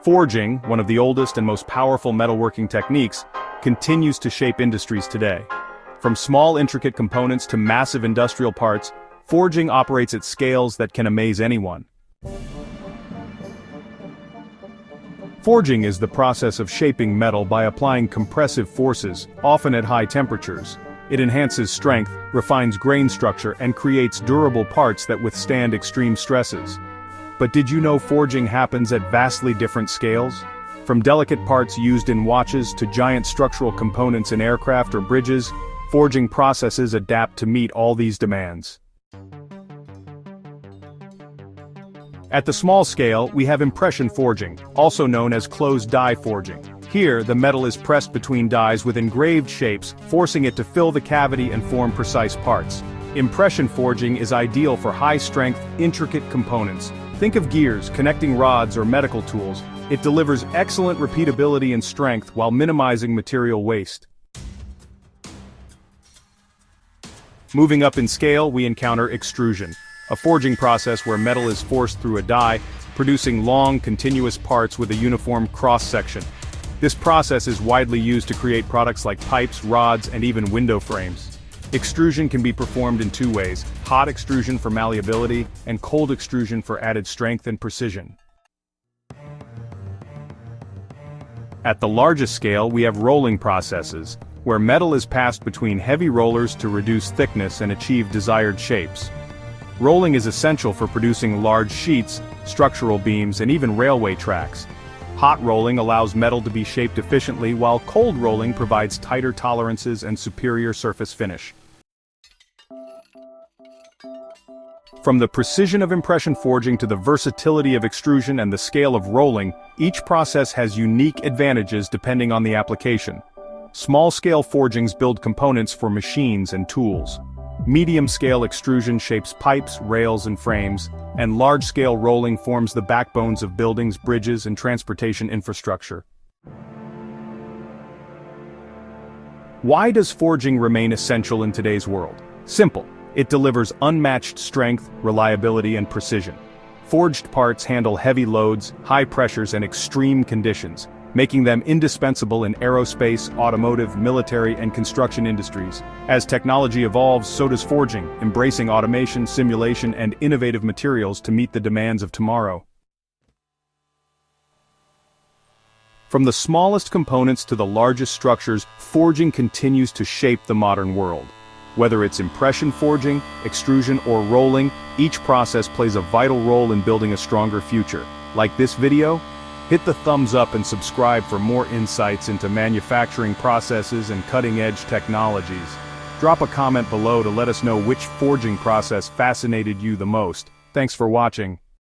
Forging, one of the oldest and most powerful metalworking techniques, continues to shape industries today. From small intricate components to massive industrial parts, forging operates at scales that can amaze anyone. Forging is the process of shaping metal by applying compressive forces, often at high temperatures. It enhances strength, refines grain structure, and creates durable parts that withstand extreme stresses. But did you know forging happens at vastly different scales? From delicate parts used in watches to giant structural components in aircraft or bridges, forging processes adapt to meet all these demands. At the small scale, we have impression forging, also known as closed die forging. Here, the metal is pressed between dies with engraved shapes, forcing it to fill the cavity and form precise parts. Impression forging is ideal for high-strength, intricate components. Think of gears, connecting rods, or medical tools. It delivers excellent repeatability and strength while minimizing material waste. Moving up in scale, we encounter extrusion, a forging process where metal is forced through a die, producing long, continuous parts with a uniform cross-section. This process is widely used to create products like pipes, rods, and even window frames. Extrusion can be performed in two ways: hot extrusion for malleability, and cold extrusion for added strength and precision. At the largest scale, we have rolling processes, where metal is passed between heavy rollers to reduce thickness and achieve desired shapes. Rolling is essential for producing large sheets, structural beams, and even railway tracks. Hot rolling allows metal to be shaped efficiently, while cold rolling provides tighter tolerances and superior surface finish. From the precision of impression forging to the versatility of extrusion and the scale of rolling, each process has unique advantages depending on the application. Small-scale forgings build components for machines and tools. Medium-scale extrusion shapes pipes, rails, and frames, and large-scale rolling forms the backbones of buildings, bridges, and transportation infrastructure. Why does forging remain essential in today's world? Simple. It delivers unmatched strength, reliability, and precision. Forged parts handle heavy loads, high pressures, and extreme conditions, making them indispensable in aerospace, automotive, military, and construction industries. As technology evolves, so does forging, embracing automation, simulation, and innovative materials to meet the demands of tomorrow. From the smallest components to the largest structures, forging continues to shape the modern world. Whether it's impression forging, extrusion, or rolling, each process plays a vital role in building a stronger future. Like this video? Hit the thumbs up and subscribe for more insights into manufacturing processes and cutting-edge technologies. Drop a comment below to let us know which forging process fascinated you the most. Thanks for watching.